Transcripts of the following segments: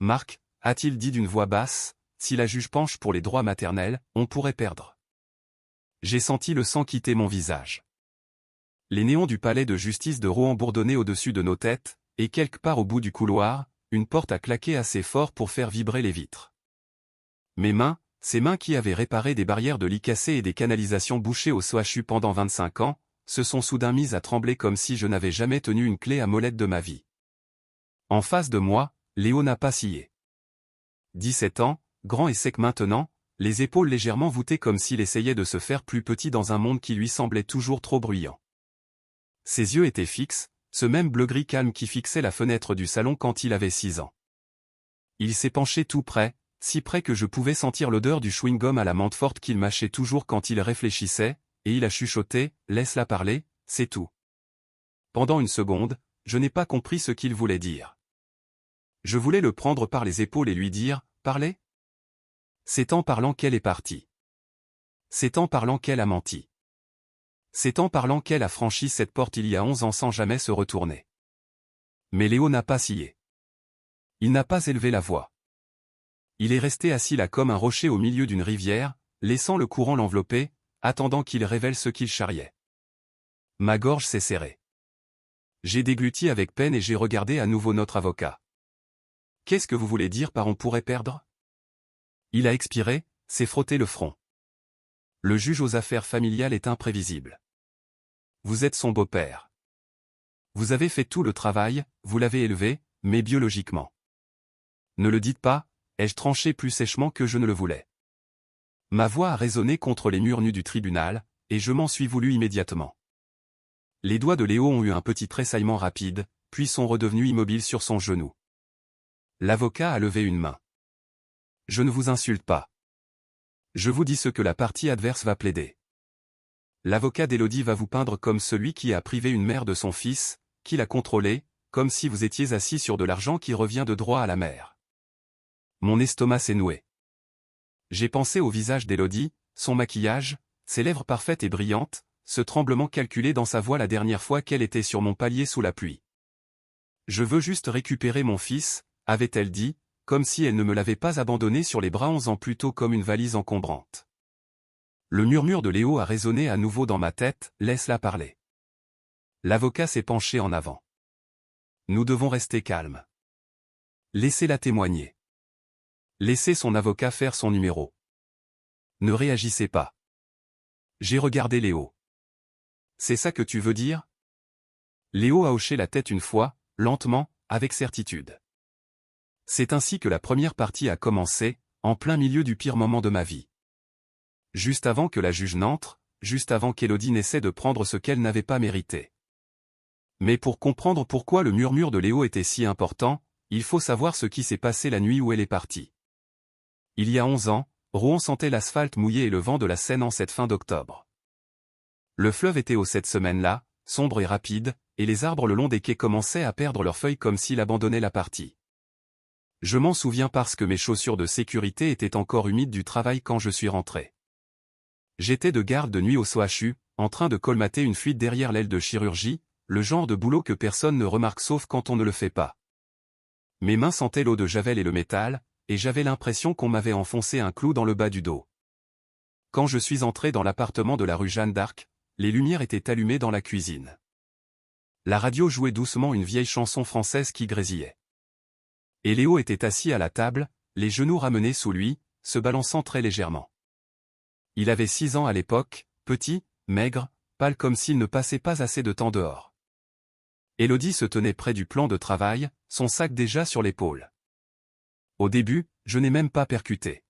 Marc, a-t-il dit d'une voix basse, si la juge penche pour les droits maternels, on pourrait perdre. J'ai senti le sang quitter mon visage. Les néons du palais de justice de Rouen bourdonnaient au-dessus de nos têtes, et quelque part au bout du couloir, une porte a claqué assez fort pour faire vibrer les vitres. Mes mains, ces mains qui avaient réparé des barrières de lits cassés et des canalisations bouchées au CHU pendant 25 ans, se sont soudain mises à trembler comme si je n'avais jamais tenu une clé à molette de ma vie. En face de moi, Léo n'a pas scié. 17 ans, grand et sec maintenant, les épaules légèrement voûtées comme s'il essayait de se faire plus petit dans un monde qui lui semblait toujours trop bruyant. Ses yeux étaient fixes, ce même bleu-gris calme qui fixait la fenêtre du salon quand il avait 6 ans. Il s'est penché tout près, si près que je pouvais sentir l'odeur du chewing-gum à la menthe forte qu'il mâchait toujours quand il réfléchissait, et il a chuchoté, « Laisse-la parler, c'est tout. » Pendant une seconde, je n'ai pas compris ce qu'il voulait dire. Je voulais le prendre par les épaules et lui dire, « Parlez ?» C'est en parlant qu'elle est partie. C'est en parlant qu'elle a menti. C'est en parlant qu'elle a franchi cette porte il y a 11 ans sans jamais se retourner. Mais Léo n'a pas scié. Il n'a pas élevé la voix. Il est resté assis là comme un rocher au milieu d'une rivière, laissant le courant l'envelopper, attendant qu'il révèle ce qu'il charriait. Ma gorge s'est serrée. J'ai dégluti avec peine et j'ai regardé à nouveau notre avocat. « Qu'est-ce que vous voulez dire par on pourrait perdre ?» Il a expiré, s'est frotté le front. Le juge aux affaires familiales est imprévisible. Vous êtes son beau-père. Vous avez fait tout le travail, vous l'avez élevé, mais biologiquement. Ne le dites pas, ai-je tranché plus sèchement que je ne le voulais. Ma voix a résonné contre les murs nus du tribunal, et je m'en suis voulu immédiatement. Les doigts de Léo ont eu un petit tressaillement rapide, puis sont redevenus immobiles sur son genou. L'avocat a levé une main. Je ne vous insulte pas. Je vous dis ce que la partie adverse va plaider. L'avocat d'Élodie va vous peindre comme celui qui a privé une mère de son fils, qui l'a contrôlé, comme si vous étiez assis sur de l'argent qui revient de droit à la mère. Mon estomac s'est noué. J'ai pensé au visage d'Élodie, son maquillage, ses lèvres parfaites et brillantes, ce tremblement calculé dans sa voix la dernière fois qu'elle était sur mon palier sous la pluie. Je veux juste récupérer mon fils, avait-elle dit, comme si elle ne me l'avait pas abandonné sur les bras 11 ans plus tôt comme une valise encombrante. Le murmure de Léo a résonné à nouveau dans ma tête, laisse-la parler. L'avocat s'est penché en avant. Nous devons rester calmes. Laissez-la témoigner. Laissez son avocat faire son numéro. Ne réagissez pas. J'ai regardé Léo. C'est ça que tu veux dire? Léo a hoché la tête une fois, lentement, avec certitude. C'est ainsi que la première partie a commencé, en plein milieu du pire moment de ma vie. Juste avant que la juge n'entre, juste avant qu'Élodie n'essaie de prendre ce qu'elle n'avait pas mérité. Mais pour comprendre pourquoi le murmure de Léo était si important, il faut savoir ce qui s'est passé la nuit où elle est partie. Il y a 11 ans, Rouen sentait l'asphalte mouillé et le vent de la Seine en cette fin d'octobre. Le fleuve était haut cette semaine-là, sombre et rapide, et les arbres le long des quais commençaient à perdre leurs feuilles comme s'il abandonnait la partie. Je m'en souviens parce que mes chaussures de sécurité étaient encore humides du travail quand je suis rentré. J'étais de garde de nuit au CHU, en train de colmater une fuite derrière l'aile de chirurgie, le genre de boulot que personne ne remarque sauf quand on ne le fait pas. Mes mains sentaient l'eau de javel et le métal, et j'avais l'impression qu'on m'avait enfoncé un clou dans le bas du dos. Quand je suis entré dans l'appartement de la rue Jeanne d'Arc, les lumières étaient allumées dans la cuisine. La radio jouait doucement une vieille chanson française qui grésillait. Et Léo était assis à la table, les genoux ramenés sous lui, se balançant très légèrement. Il avait 6 ans à l'époque, petit, maigre, pâle comme s'il ne passait pas assez de temps dehors. Élodie se tenait près du plan de travail, son sac déjà sur l'épaule. Au début, je n'ai même pas percuté.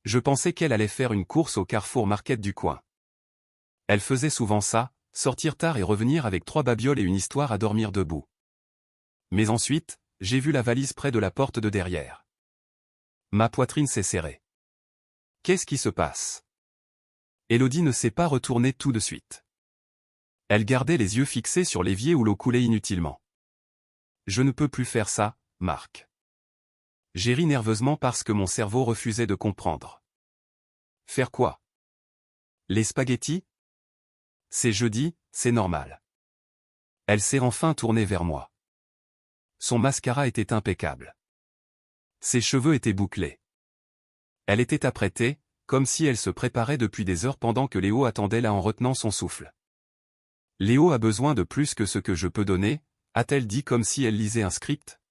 Je pensais qu'elle allait faire une course au Carrefour Market du coin. Elle faisait souvent ça, sortir tard et revenir avec 3 babioles et une histoire à dormir debout. Mais ensuite, j'ai vu la valise près de la porte de derrière. Ma poitrine s'est serrée. Qu'est-ce qui se passe? Élodie ne s'est pas retournée tout de suite. Elle gardait les yeux fixés sur l'évier où l'eau coulait inutilement. Je ne peux plus faire ça, Marc. J'ai ri nerveusement parce que mon cerveau refusait de comprendre. Faire quoi? Les spaghettis? C'est jeudi, c'est normal. Elle s'est enfin tournée vers moi. Son mascara était impeccable. Ses cheveux étaient bouclés. Elle était apprêtée, comme si elle se préparait depuis des heures pendant que Léo attendait là en retenant son souffle. Léo a besoin de plus que ce que je peux donner, a-t-elle dit comme si elle lisait un script.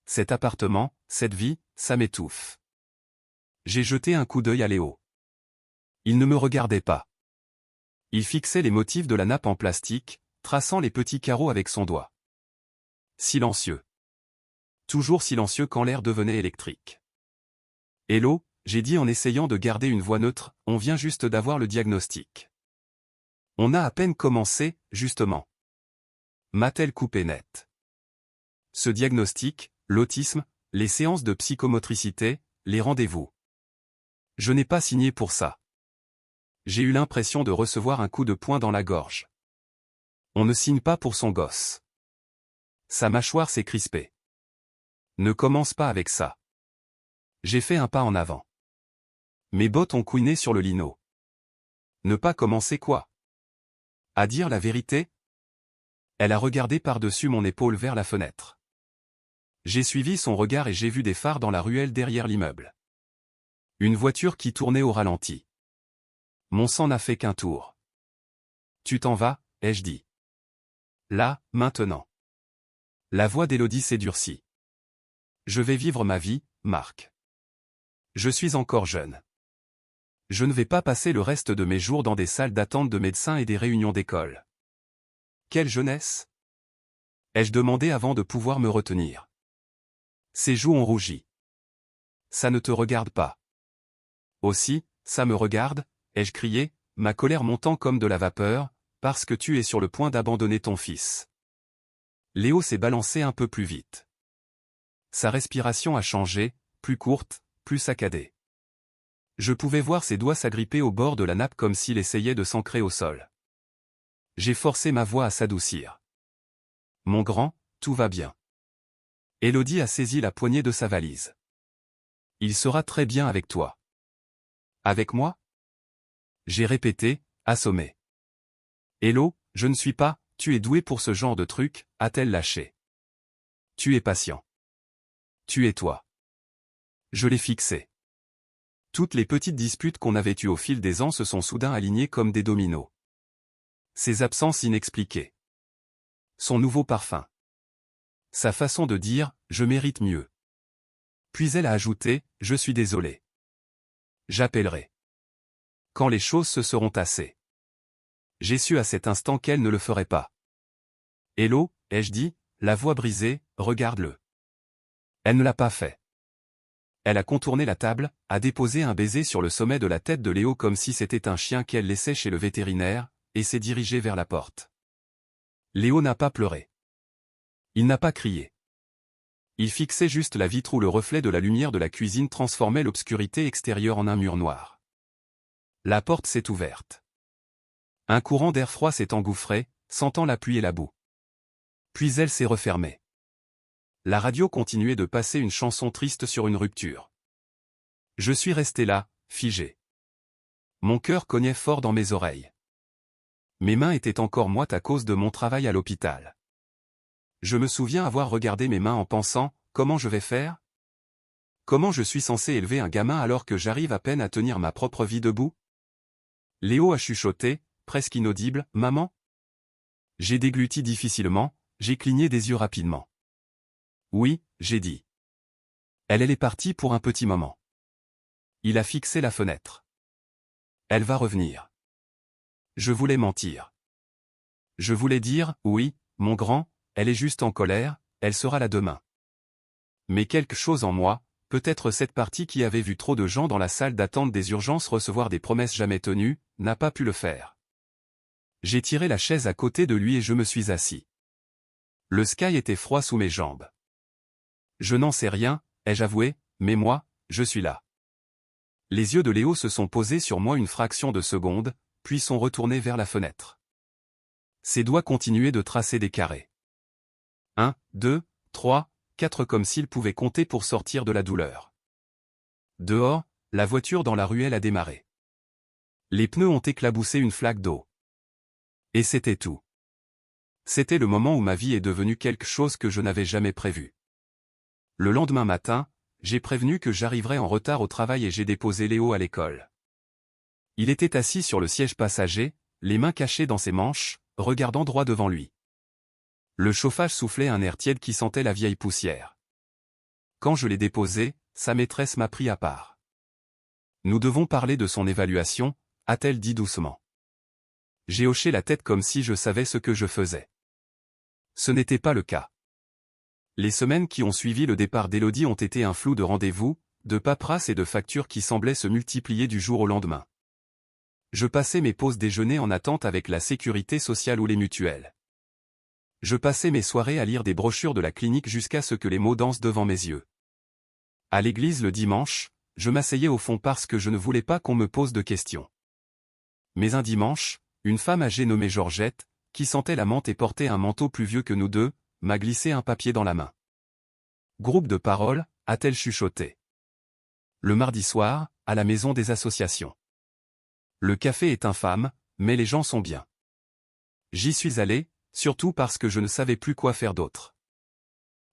Cet appartement, cette vie, ça m'étouffe. J'ai jeté un coup d'œil à Léo. Il ne me regardait pas. Il fixait les motifs de la nappe en plastique, traçant les petits carreaux avec son doigt. Silencieux. Toujours silencieux quand l'air devenait électrique. Hello, j'ai dit en essayant de garder une voix neutre, on vient juste d'avoir le diagnostic. On a à peine commencé, justement. M'a-t-elle coupé net. Ce diagnostic, l'autisme, les séances de psychomotricité, les rendez-vous. Je n'ai pas signé pour ça. J'ai eu l'impression de recevoir un coup de poing dans la gorge. On ne signe pas pour son gosse. Sa mâchoire s'est crispée. Ne commence pas avec ça. J'ai fait un pas en avant. Mes bottes ont couiné sur le lino. Ne pas commencer quoi? À dire la vérité? Elle a regardé par-dessus mon épaule vers la fenêtre. J'ai suivi son regard et j'ai vu des phares dans la ruelle derrière l'immeuble. Une voiture qui tournait au ralenti. Mon sang n'a fait qu'un tour. Tu t'en vas, ai-je dit. Là, maintenant. La voix d'Élodie s'est durcie. Je vais vivre ma vie, Marc. Je suis encore jeune. Je ne vais pas passer le reste de mes jours dans des salles d'attente de médecins et des réunions d'école. Quelle jeunesse? Ai-je demandé avant de pouvoir me retenir. Ses joues ont rougi. Ça ne te regarde pas. Aussi, ça me regarde, ai-je crié, ma colère montant comme de la vapeur, parce que tu es sur le point d'abandonner ton fils. Léo s'est balancé un peu plus vite. Sa respiration a changé, plus courte, plus saccadée. Je pouvais voir ses doigts s'agripper au bord de la nappe comme s'il essayait de s'ancrer au sol. J'ai forcé ma voix à s'adoucir. Mon grand, tout va bien. Élodie a saisi la poignée de sa valise. Il sera très bien avec toi. Avec moi? J'ai répété, assommé. Hello, je ne suis pas, tu es doué pour ce genre de truc, a-t-elle lâché. Tu es patient. Tu es toi. Je l'ai fixé. Toutes les petites disputes qu'on avait eues au fil des ans se sont soudain alignées comme des dominos. Ses absences inexpliquées. Son nouveau parfum. Sa façon de dire « je mérite mieux ». Puis elle a ajouté « je suis désolé. J'appellerai. Quand les choses se seront tassées. » J'ai su à cet instant qu'elle ne le ferait pas. Hello, ai-je dit, la voix brisée, regarde-le. Elle ne l'a pas fait. Elle a contourné la table, a déposé un baiser sur le sommet de la tête de Léo comme si c'était un chien qu'elle laissait chez le vétérinaire, et s'est dirigée vers la porte. Léo n'a pas pleuré. Il n'a pas crié. Il fixait juste la vitre où le reflet de la lumière de la cuisine transformait l'obscurité extérieure en un mur noir. La porte s'est ouverte. Un courant d'air froid s'est engouffré, sentant la pluie et la boue. Puis elle s'est refermée. La radio continuait de passer une chanson triste sur une rupture. Je suis resté là, figé. Mon cœur cognait fort dans mes oreilles. Mes mains étaient encore moites à cause de mon travail à l'hôpital. Je me souviens avoir regardé mes mains en pensant, comment je vais faire? Comment je suis censé élever un gamin alors que j'arrive à peine à tenir ma propre vie debout? Léo a chuchoté, presque inaudible, maman? J'ai dégluti difficilement, j'ai cligné des yeux rapidement. Oui, j'ai dit. Elle est partie pour un petit moment. Il a fixé la fenêtre. Elle va revenir. Je voulais mentir. Je voulais dire, oui, mon grand, elle est juste en colère, elle sera là demain. Mais quelque chose en moi, peut-être cette partie qui avait vu trop de gens dans la salle d'attente des urgences recevoir des promesses jamais tenues, n'a pas pu le faire. J'ai tiré la chaise à côté de lui et je me suis assis. Le sky était froid sous mes jambes. Je n'en sais rien, ai-je avoué, mais moi, je suis là. Les yeux de Léo se sont posés sur moi une fraction de seconde, puis sont retournés vers la fenêtre. Ses doigts continuaient de tracer des carrés. 1, 2, 3, 4 comme s'il pouvait compter pour sortir de la douleur. Dehors, la voiture dans la ruelle a démarré. Les pneus ont éclaboussé une flaque d'eau. Et c'était tout. C'était le moment où ma vie est devenue quelque chose que je n'avais jamais prévu. Le lendemain matin, j'ai prévenu que j'arriverais en retard au travail et j'ai déposé Léo à l'école. Il était assis sur le siège passager, les mains cachées dans ses manches, regardant droit devant lui. Le chauffage soufflait un air tiède qui sentait la vieille poussière. Quand je l'ai déposé, sa maîtresse m'a pris à part. Nous devons parler de son évaluation, a-t-elle dit doucement. J'ai hoché la tête comme si je savais ce que je faisais. Ce n'était pas le cas. Les semaines qui ont suivi le départ d'Élodie ont été un flou de rendez-vous, de paperasse et de factures qui semblaient se multiplier du jour au lendemain. Je passais mes pauses déjeuner en attente avec la sécurité sociale ou les mutuelles. Je passais mes soirées à lire des brochures de la clinique jusqu'à ce que les mots dansent devant mes yeux. À l'église le dimanche, je m'asseyais au fond parce que je ne voulais pas qu'on me pose de questions. Mais un dimanche, une femme âgée nommée Georgette, qui sentait la menthe et portait un manteau plus vieux que nous deux, m'a glissé un papier dans la main. Groupe de parole, a-t-elle chuchoté. Le mardi soir, à la maison des associations. Le café est infâme, mais les gens sont bien. J'y suis allé, surtout parce que je ne savais plus quoi faire d'autre.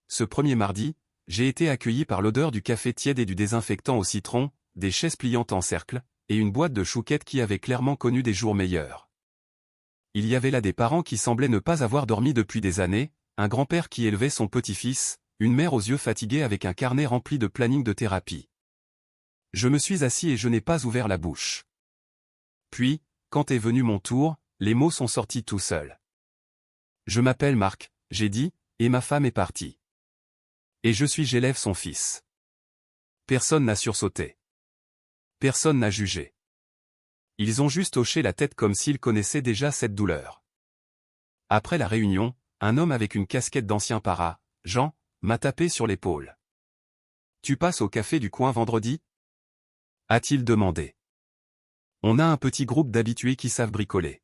Ce premier mardi, j'ai été accueilli par l'odeur du café tiède et du désinfectant au citron, des chaises pliantes en cercle, et une boîte de chouquettes qui avait clairement connu des jours meilleurs. Il y avait là des parents qui semblaient ne pas avoir dormi depuis des années, un grand-père qui élevait son petit-fils, une mère aux yeux fatigués avec un carnet rempli de planning de thérapie. Je me suis assis et je n'ai pas ouvert la bouche. Puis, quand est venu mon tour, les mots sont sortis tout seuls. Je m'appelle Marc, j'ai dit, et ma femme est partie. Et j'élève son fils. Personne n'a sursauté. Personne n'a jugé. Ils ont juste hoché la tête comme s'ils connaissaient déjà cette douleur. Après la réunion, un homme avec une casquette d'ancien para, Jean, m'a tapé sur l'épaule. « Tu passes au café du coin vendredi ?» a-t-il demandé. On a un petit groupe d'habitués qui savent bricoler.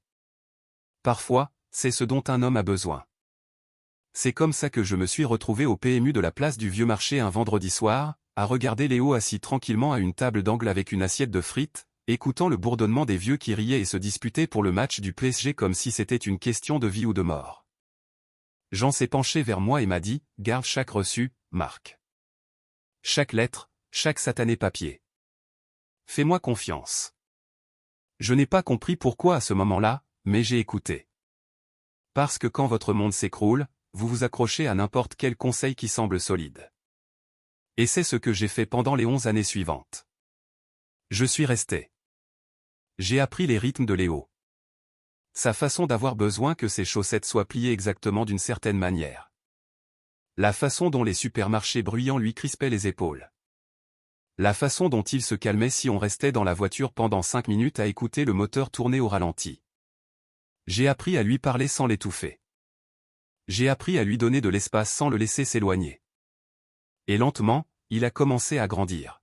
Parfois, c'est ce dont un homme a besoin. C'est comme ça que je me suis retrouvé au PMU de la place du Vieux Marché un vendredi soir, à regarder Léo assis tranquillement à une table d'angle avec une assiette de frites, écoutant le bourdonnement des vieux qui riaient et se disputaient pour le match du PSG comme si c'était une question de vie ou de mort. Jean s'est penché vers moi et m'a dit, « Garde chaque reçu, Marc. Chaque lettre, chaque satané papier. Fais-moi confiance. » Je n'ai pas compris pourquoi à ce moment-là, mais j'ai écouté. Parce que quand votre monde s'écroule, vous vous accrochez à n'importe quel conseil qui semble solide. Et c'est ce que j'ai fait pendant les 11 années suivantes. Je suis resté. J'ai appris les rythmes de Léo. Sa façon d'avoir besoin que ses chaussettes soient pliées exactement d'une certaine manière. La façon dont les supermarchés bruyants lui crispaient les épaules. La façon dont il se calmait si on restait dans la voiture pendant 5 minutes à écouter le moteur tourner au ralenti. J'ai appris à lui parler sans l'étouffer. J'ai appris à lui donner de l'espace sans le laisser s'éloigner. Et lentement, il a commencé à grandir.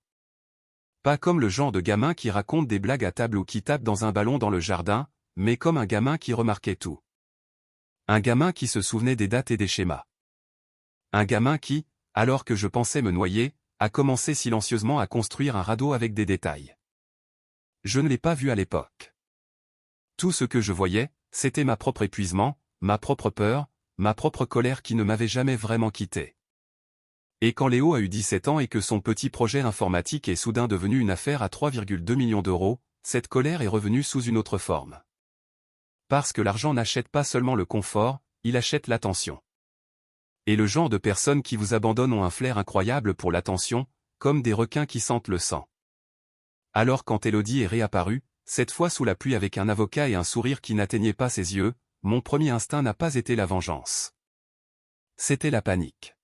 Pas comme le genre de gamin qui raconte des blagues à table ou qui tape dans un ballon dans le jardin, mais comme un gamin qui remarquait tout. Un gamin qui se souvenait des dates et des schémas. Un gamin qui, alors que je pensais me noyer, a commencé silencieusement à construire un radeau avec des détails. Je ne l'ai pas vu à l'époque. Tout ce que je voyais, c'était ma propre épuisement, ma propre peur, ma propre colère qui ne m'avait jamais vraiment quitté. Et quand Léo a eu 17 ans et que son petit projet informatique est soudain devenu une affaire à 3,2 millions d'euros, cette colère est revenue sous une autre forme. Parce que l'argent n'achète pas seulement le confort, il achète l'attention. Et le genre de personnes qui vous abandonnent ont un flair incroyable pour l'attention, comme des requins qui sentent le sang. Alors quand Élodie est réapparue, cette fois sous la pluie avec un avocat et un sourire qui n'atteignait pas ses yeux, mon premier instinct n'a pas été la vengeance. C'était la panique.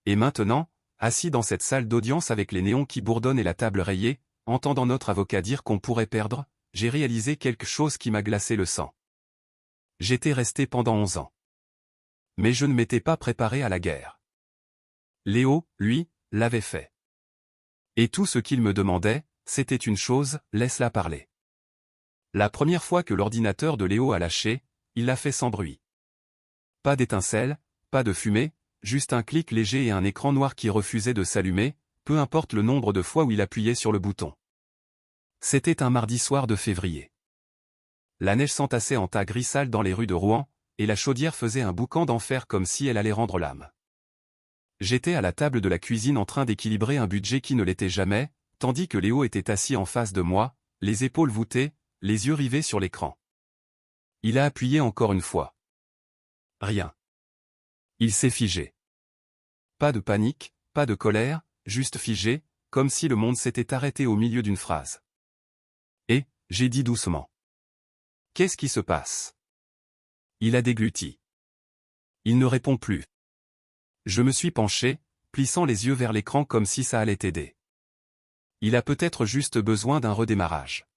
Et maintenant, assis dans cette salle d'audience avec les néons qui bourdonnent et la table rayée, entendant notre avocat dire qu'on pourrait perdre, j'ai réalisé quelque chose qui m'a glacé le sang. J'étais resté pendant 11 ans. Mais je ne m'étais pas préparé à la guerre. Léo, lui, l'avait fait. Et tout ce qu'il me demandait, c'était une chose, laisse-la parler. La première fois que l'ordinateur de Léo a lâché, il l'a fait sans bruit. Pas d'étincelle, pas de fumée, juste un clic léger et un écran noir qui refusait de s'allumer, peu importe le nombre de fois où il appuyait sur le bouton. C'était un mardi soir de février. La neige s'entassait en tas gris sale dans les rues de Rouen, et la chaudière faisait un boucan d'enfer comme si elle allait rendre l'âme. J'étais à la table de la cuisine en train d'équilibrer un budget qui ne l'était jamais, tandis que Léo était assis en face de moi, les épaules voûtées, les yeux rivés sur l'écran. Il a appuyé encore une fois. Rien. Il s'est figé. Pas de panique, pas de colère, juste figé, comme si le monde s'était arrêté au milieu d'une phrase. Et, j'ai dit doucement. Qu'est-ce qui se passe? Il a dégluti. Il ne répond plus. Je me suis penché, plissant les yeux vers l'écran comme si ça allait aider. Il a peut-être juste besoin d'un redémarrage.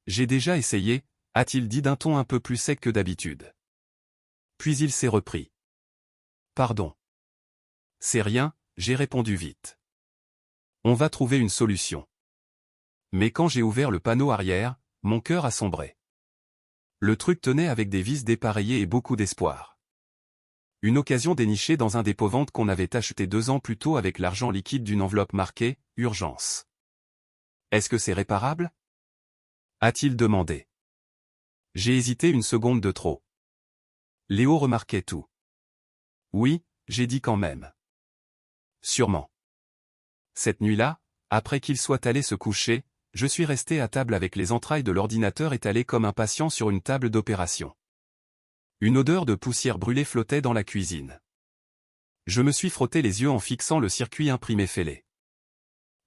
J'ai déjà essayé, a-t-il dit d'un ton un peu plus sec que d'habitude. Puis il s'est repris. Pardon. C'est rien, j'ai répondu vite. On va trouver une solution. Mais quand j'ai ouvert le panneau arrière, mon cœur a sombré. Le truc tenait avec des vis dépareillées et beaucoup d'espoir. Une occasion dénichée dans un dépôt-vente qu'on avait acheté 2 ans plus tôt avec l'argent liquide d'une enveloppe marquée « Urgence ». Est-ce que c'est réparable? A-t-il demandé. J'ai hésité une seconde de trop. Léo remarquait tout. Oui, j'ai dit quand même. Sûrement. Cette nuit-là, après qu'il soit allé se coucher, je suis resté à table avec les entrailles de l'ordinateur étalées comme un patient sur une table d'opération. Une odeur de poussière brûlée flottait dans la cuisine. Je me suis frotté les yeux en fixant le circuit imprimé fêlé.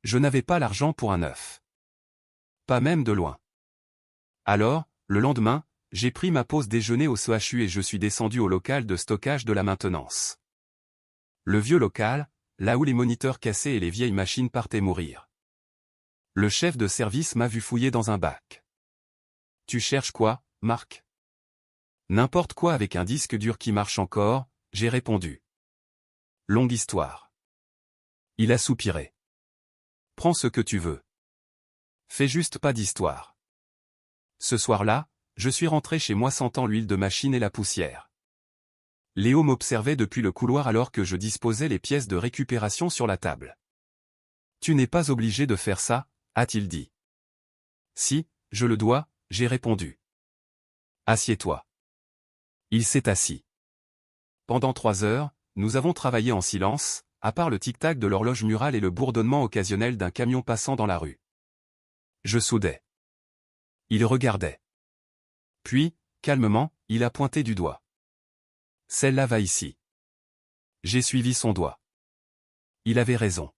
Je n'avais pas l'argent pour un œuf. Pas même de loin. Alors, le lendemain, j'ai pris ma pause déjeuner au CHU et je suis descendu au local de stockage de la maintenance. Le vieux local, là où les moniteurs cassés et les vieilles machines partaient mourir. Le chef de service m'a vu fouiller dans un bac. « Tu cherches quoi, Marc ?» « N'importe quoi avec un disque dur qui marche encore », j'ai répondu. Longue histoire. Il a soupiré. « Prends ce que tu veux. Fais juste pas d'histoire. » Ce soir-là, je suis rentré chez moi sentant l'huile de machine et la poussière. Léo m'observait depuis le couloir alors que je disposais les pièces de récupération sur la table. « Tu n'es pas obligé de faire ça », a-t-il dit. « Si, je le dois », j'ai répondu. « Assieds-toi. » Il s'est assis. Pendant 3 heures, nous avons travaillé en silence, à part le tic-tac de l'horloge murale et le bourdonnement occasionnel d'un camion passant dans la rue. Je soudais. Il regardait. Puis, calmement, il a pointé du doigt. « Celle-là va ici. » J'ai suivi son doigt. Il avait raison.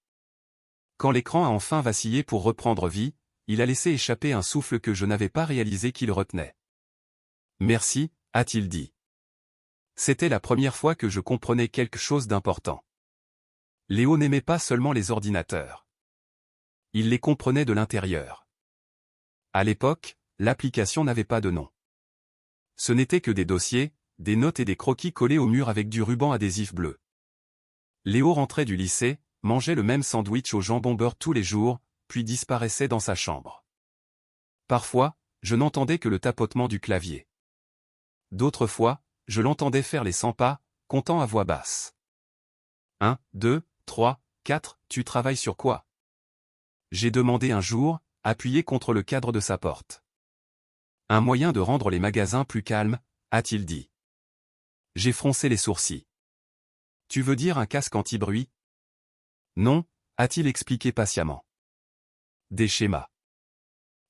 Quand l'écran a enfin vacillé pour reprendre vie, il a laissé échapper un souffle que je n'avais pas réalisé qu'il retenait. « Merci », a-t-il dit. C'était la première fois que je comprenais quelque chose d'important. Léo n'aimait pas seulement les ordinateurs. Il les comprenait de l'intérieur. À l'époque, l'application n'avait pas de nom. Ce n'était que des dossiers, des notes et des croquis collés au mur avec du ruban adhésif bleu. Léo rentrait du lycée, mangeait le même sandwich au jambon beurre tous les jours, puis disparaissait dans sa chambre. Parfois, je n'entendais que le tapotement du clavier. D'autres fois, je l'entendais faire les 100 pas, comptant à voix basse. 1, 2, 3, 4, tu travailles sur quoi? J'ai demandé un jour, appuyé contre le cadre de sa porte. Un moyen de rendre les magasins plus calmes, a-t-il dit. J'ai froncé les sourcils. Tu veux dire un casque anti-bruit? Non, a-t-il expliqué patiemment. Des schémas.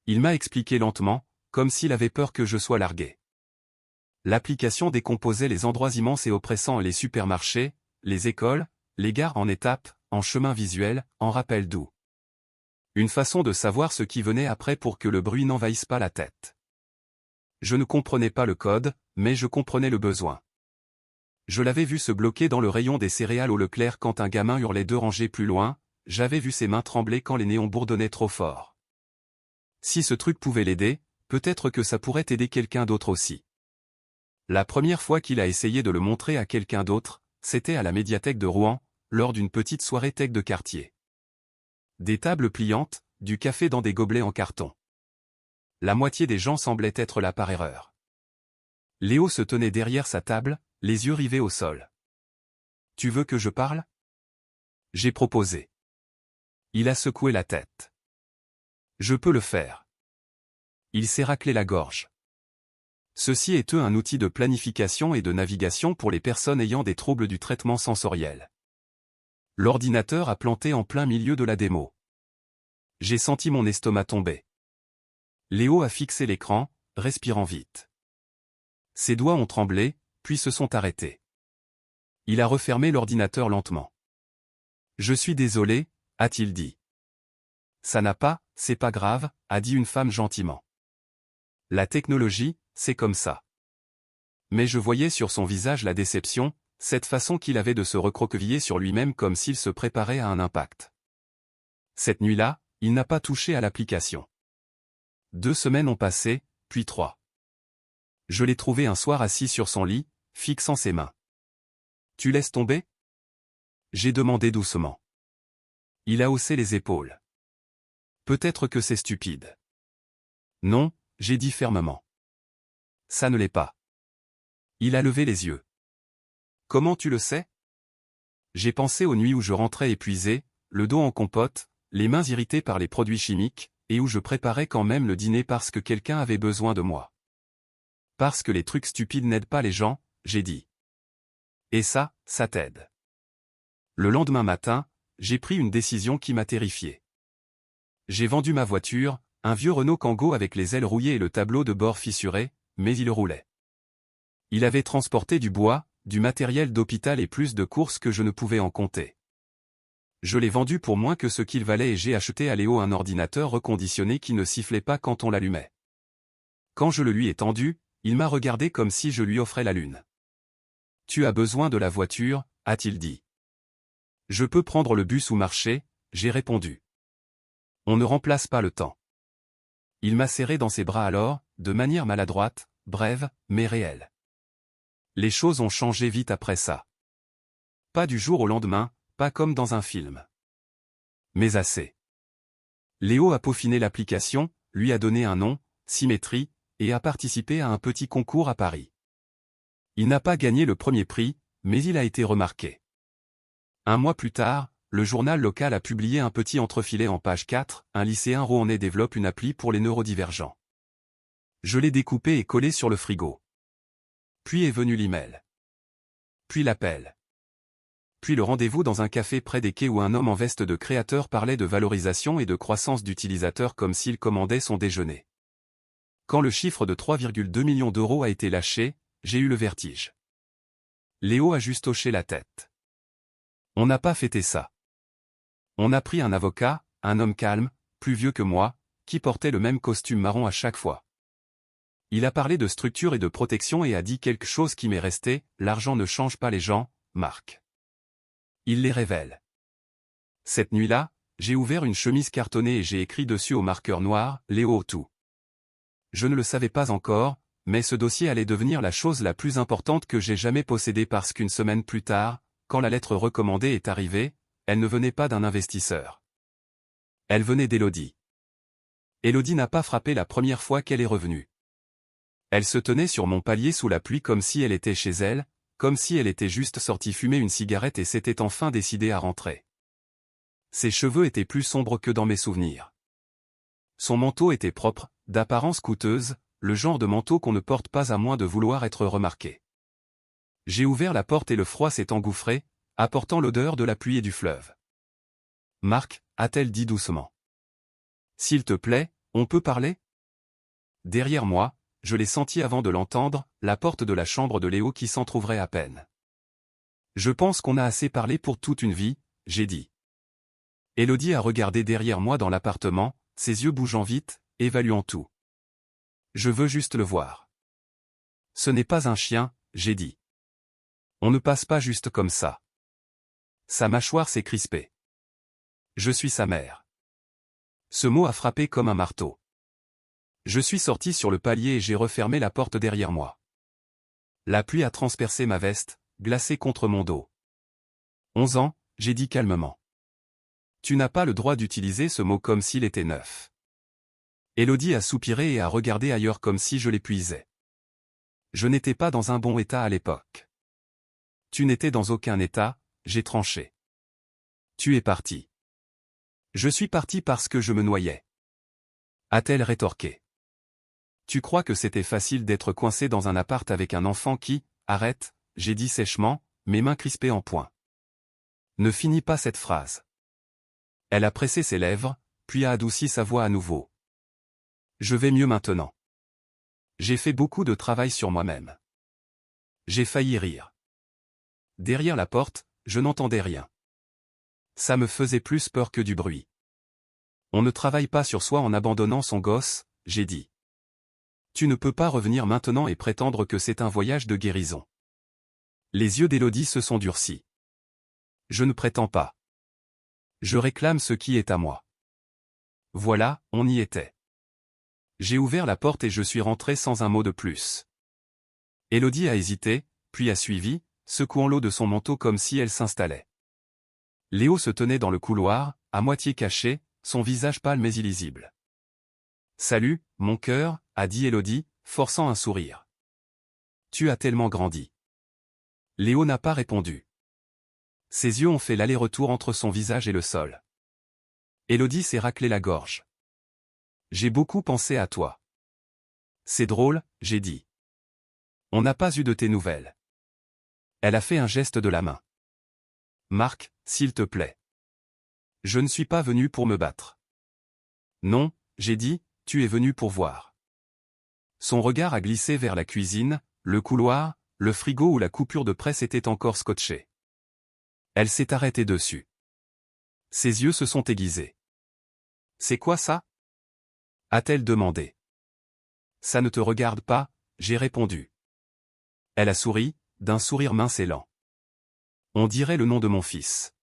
Il m'a expliqué lentement, comme s'il avait peur que je sois largué. L'application décomposait les endroits immenses et oppressants et les supermarchés, les écoles, les gares en étapes, en chemins visuels, en rappels doux. Une façon de savoir ce qui venait après pour que le bruit n'envahisse pas la tête. Je ne comprenais pas le code, mais je comprenais le besoin. Je l'avais vu se bloquer dans le rayon des céréales au Leclerc quand un gamin hurlait 2 rangées plus loin, j'avais vu ses mains trembler quand les néons bourdonnaient trop fort. Si ce truc pouvait l'aider, peut-être que ça pourrait aider quelqu'un d'autre aussi. La première fois qu'il a essayé de le montrer à quelqu'un d'autre, c'était à la médiathèque de Rouen, lors d'une petite soirée tech de quartier. Des tables pliantes, du café dans des gobelets en carton. La moitié des gens semblaient être là par erreur. Léo se tenait derrière sa table, les yeux rivés au sol. « Tu veux que je parle ?» J'ai proposé. Il a secoué la tête. « Je peux le faire. » Il s'est raclé la gorge. Ceci est un outil de planification et de navigation pour les personnes ayant des troubles du traitement sensoriel. L'ordinateur a planté en plein milieu de la démo. J'ai senti mon estomac tomber. Léo a fixé l'écran, respirant vite. Ses doigts ont tremblé, puis se sont arrêtés. Il a refermé l'ordinateur lentement. Je suis désolé, a-t-il dit. Ça n'a pas, c'est pas grave, a dit une femme gentiment. La technologie, c'est comme ça. Mais je voyais sur son visage la déception, cette façon qu'il avait de se recroqueviller sur lui-même comme s'il se préparait à un impact. Cette nuit-là, il n'a pas touché à l'application. 2 semaines ont passé, puis 3. Je l'ai trouvé un soir assis sur son lit, fixant ses mains. Tu laisses tomber ? J'ai demandé doucement. Il a haussé les épaules. Peut-être que c'est stupide. Non, j'ai dit fermement. Ça ne l'est pas. Il a levé les yeux. Comment tu le sais ? J'ai pensé aux nuits où je rentrais épuisé, le dos en compote, les mains irritées par les produits chimiques, et où je préparais quand même le dîner parce que quelqu'un avait besoin de moi. Parce que les trucs stupides n'aident pas les gens, j'ai dit. Et ça t'aide. Le lendemain matin, j'ai pris une décision qui m'a terrifié. J'ai vendu ma voiture, un vieux Renault Kangoo avec les ailes rouillées et le tableau de bord fissuré, mais il roulait. Il avait transporté du bois, du matériel d'hôpital et plus de courses que je ne pouvais en compter. Je l'ai vendu pour moins que ce qu'il valait et j'ai acheté à Léo un ordinateur reconditionné qui ne sifflait pas quand on l'allumait. Quand je le lui ai tendu, il m'a regardé comme si je lui offrais la lune. « Tu as besoin de la voiture ?» a-t-il dit. « Je peux prendre le bus ou marcher ?» j'ai répondu. « On ne remplace pas le temps. » Il m'a serré dans ses bras alors, de manière maladroite, brève, mais réelle. Les choses ont changé vite après ça. Pas du jour au lendemain, pas comme dans un film. Mais assez. Léo a peaufiné l'application, lui a donné un nom, Symétrie, et a participé à un petit concours à Paris. Il n'a pas gagné le premier prix, mais il a été remarqué. 1 mois plus tard, le journal local a publié un petit entrefilet en page 4, un lycéen rouennais développe une appli pour les neurodivergents. Je l'ai découpé et collé sur le frigo. Puis est venu l'email. Puis l'appel. Puis le rendez-vous dans un café près des quais où un homme en veste de créateur parlait de valorisation et de croissance d'utilisateurs comme s'il commandait son déjeuner. Quand le chiffre de 3,2 millions d'euros a été lâché, j'ai eu le vertige. Léo a juste hoché la tête. On n'a pas fêté ça. On a pris un avocat, un homme calme, plus vieux que moi, qui portait le même costume marron à chaque fois. Il a parlé de structure et de protection et a dit quelque chose qui m'est resté, l'argent ne change pas les gens, Marc. Il les révèle. Cette nuit-là, j'ai ouvert une chemise cartonnée et j'ai écrit dessus au marqueur noir, Léo tout. Je ne le savais pas encore, mais ce dossier allait devenir la chose la plus importante que j'ai jamais possédée parce qu'une semaine plus tard, quand la lettre recommandée est arrivée, elle ne venait pas d'un investisseur. Elle venait d'Élodie. Élodie n'a pas frappé la première fois qu'elle est revenue. Elle se tenait sur mon palier sous la pluie comme si elle était chez elle, comme si elle était juste sortie fumer une cigarette et s'était enfin décidée à rentrer. Ses cheveux étaient plus sombres que dans mes souvenirs. Son manteau était propre, d'apparence coûteuse, le genre de manteau qu'on ne porte pas à moins de vouloir être remarqué. J'ai ouvert la porte et le froid s'est engouffré, apportant l'odeur de la pluie et du fleuve. « Marc » a-t-elle dit doucement. « S'il te plaît, on peut parler ?» Derrière moi, je l'ai senti avant de l'entendre, la porte de la chambre de Léo qui s'entrouvrait à peine. « Je pense qu'on a assez parlé pour toute une vie », j'ai dit. Élodie a regardé derrière moi dans l'appartement, ses yeux bougeant vite, évaluant tout. « Je veux juste le voir. » « Ce n'est pas un chien, » j'ai dit. « On ne passe pas juste comme ça. » Sa mâchoire s'est crispée. « Je suis sa mère. » Ce mot a frappé comme un marteau. Je suis sorti sur le palier et j'ai refermé la porte derrière moi. La pluie a transpercé ma veste, glacée contre mon dos. 11 ans, j'ai dit calmement. Tu n'as pas le droit d'utiliser ce mot comme s'il était neuf. Élodie a soupiré et a regardé ailleurs comme si je l'épuisais. Je n'étais pas dans un bon état à l'époque. Tu n'étais dans aucun état, j'ai tranché. Tu es parti. Je suis parti parce que je me noyais. A-t-elle rétorqué. Tu crois que c'était facile d'être coincé dans un appart avec un enfant qui, arrête, j'ai dit sèchement, mes mains crispées en poing. Ne finis pas cette phrase. Elle a pressé ses lèvres, puis a adouci sa voix à nouveau. Je vais mieux maintenant. J'ai fait beaucoup de travail sur moi-même. J'ai failli rire. Derrière la porte, je n'entendais rien. Ça me faisait plus peur que du bruit. On ne travaille pas sur soi en abandonnant son gosse, j'ai dit. Tu ne peux pas revenir maintenant et prétendre que c'est un voyage de guérison. Les yeux d'Élodie se sont durcis. Je ne prétends pas. Je réclame ce qui est à moi. Voilà, on y était. J'ai ouvert la porte et je suis rentré sans un mot de plus. Élodie a hésité, puis a suivi, secouant l'eau de son manteau comme si elle s'installait. Léo se tenait dans le couloir, à moitié caché, son visage pâle mais illisible. « Salut, mon cœur » a dit Élodie, forçant un sourire. « Tu as tellement grandi. » Léo n'a pas répondu. Ses yeux ont fait l'aller-retour entre son visage et le sol. Élodie s'est raclé la gorge. « J'ai beaucoup pensé à toi. »« C'est drôle » j'ai dit. « On n'a pas eu de tes nouvelles. » Elle a fait un geste de la main. « Marc, s'il te plaît. Je ne suis pas venu pour me battre. »« Non » j'ai dit, « tu es venu pour voir. » Son regard a glissé vers la cuisine, le couloir, le frigo où la coupure de presse était encore scotchée. Elle s'est arrêtée dessus. Ses yeux se sont aiguisés. « C'est quoi ça » a-t-elle demandé. « Ça ne te regarde pas » j'ai répondu. Elle a souri, d'un sourire mince et lent. « On dirait le nom de mon fils. »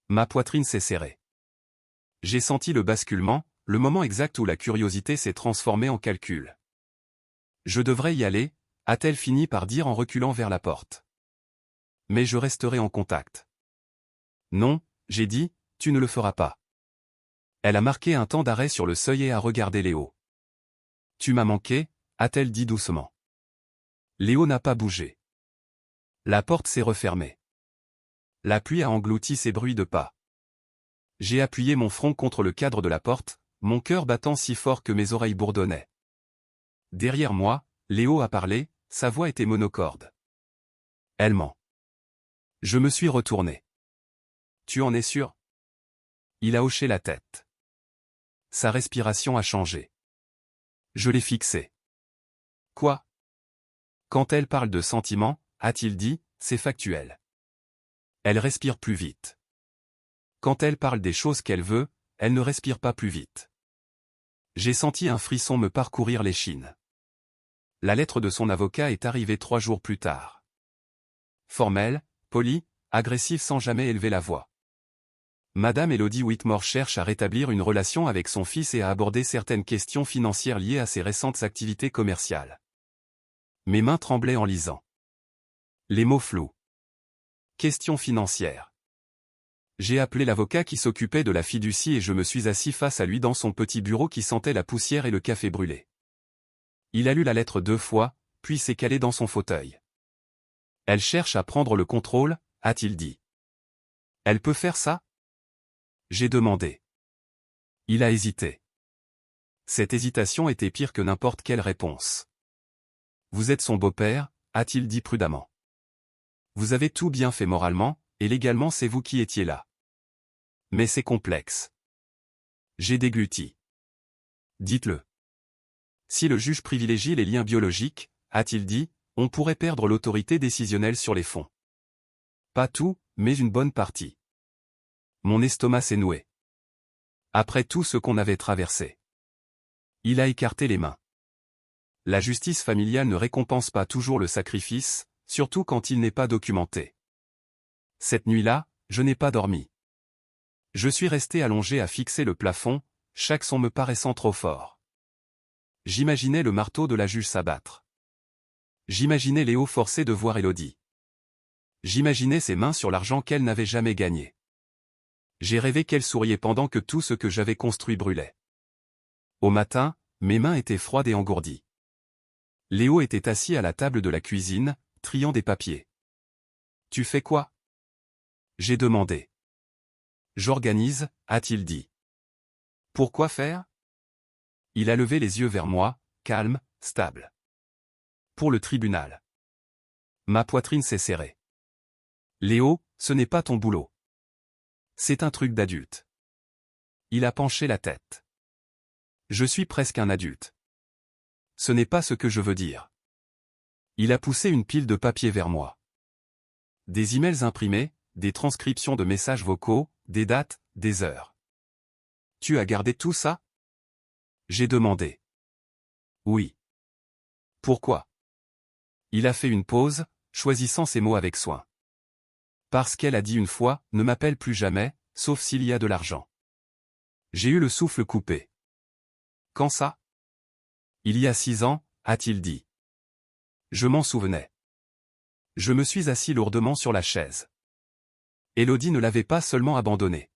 Ma poitrine s'est serrée. J'ai senti le basculement, le moment exact où la curiosité s'est transformée en calcul. « Je devrais y aller » a-t-elle fini par dire en reculant vers la porte. « Mais je resterai en contact. »« Non » j'ai dit, « tu ne le feras pas. » Elle a marqué un temps d'arrêt sur le seuil et a regardé Léo. « Tu m'as manqué » a-t-elle dit doucement. Léo n'a pas bougé. La porte s'est refermée. La pluie a englouti ces bruits de pas. J'ai appuyé mon front contre le cadre de la porte, mon cœur battant si fort que mes oreilles bourdonnaient. Derrière moi, Léo a parlé, sa voix était monocorde. Elle ment. Je me suis retourné. Tu en es sûr ? Il a hoché la tête. Sa respiration a changé. Je l'ai fixé. Quoi ? Quand elle parle de sentiments, a-t-il dit, c'est factuel. Elle respire plus vite. Quand elle parle des choses qu'elle veut, elle ne respire pas plus vite. J'ai senti un frisson me parcourir l'échine. La lettre de son avocat est arrivée 3 jours plus tard. Formelle, polie, agressive sans jamais élever la voix. Madame Élodie Whitmore cherche à rétablir une relation avec son fils et à aborder certaines questions financières liées à ses récentes activités commerciales. Mes mains tremblaient en lisant. Les mots flous. Question financière. J'ai appelé l'avocat qui s'occupait de la fiducie et je me suis assis face à lui dans son petit bureau qui sentait la poussière et le café brûlé. Il a lu la lettre 2 fois, puis s'est calé dans son fauteuil. Elle cherche à prendre le contrôle, a-t-il dit. Elle peut faire ça ? J'ai demandé. Il a hésité. Cette hésitation était pire que n'importe quelle réponse. Vous êtes son beau-père, a-t-il dit prudemment. Vous avez tout bien fait moralement, et légalement c'est vous qui étiez là. Mais c'est complexe. J'ai dégluti. Dites-le. Si le juge privilégie les liens biologiques, a-t-il dit, on pourrait perdre l'autorité décisionnelle sur les fonds. Pas tout, mais une bonne partie. Mon estomac s'est noué. Après tout ce qu'on avait traversé. Il a écarté les mains. La justice familiale ne récompense pas toujours le sacrifice, surtout quand il n'est pas documenté. Cette nuit-là, je n'ai pas dormi. Je suis resté allongé à fixer le plafond, chaque son me paraissant trop fort. J'imaginais le marteau de la juge s'abattre. J'imaginais Léo forcé de voir Élodie. J'imaginais ses mains sur l'argent qu'elle n'avait jamais gagné. J'ai rêvé qu'elle souriait pendant que tout ce que j'avais construit brûlait. Au matin, mes mains étaient froides et engourdies. Léo était assis à la table de la cuisine, triant des papiers. « Tu fais quoi ?» J'ai demandé. « J'organise » a-t-il dit. « Pourquoi faire ?» Il a levé les yeux vers moi, calme, stable. « Pour le tribunal. » Ma poitrine s'est serrée. « Léo, ce n'est pas ton boulot. C'est un truc d'adulte. Il a penché la tête. Je suis presque un adulte. Ce n'est pas ce que je veux dire. Il a poussé une pile de papier vers moi. Des emails imprimés, des transcriptions de messages vocaux, des dates, des heures. Tu as gardé tout ça? J'ai demandé. Oui. Pourquoi? Il a fait une pause, choisissant ses mots avec soin. Parce qu'elle a dit une fois, ne m'appelle plus jamais, sauf s'il y a de l'argent. J'ai eu le souffle coupé. Quand ça? Il y a 6 ans, a-t-il dit. Je m'en souvenais. Je me suis assis lourdement sur la chaise. Élodie ne l'avait pas seulement abandonné.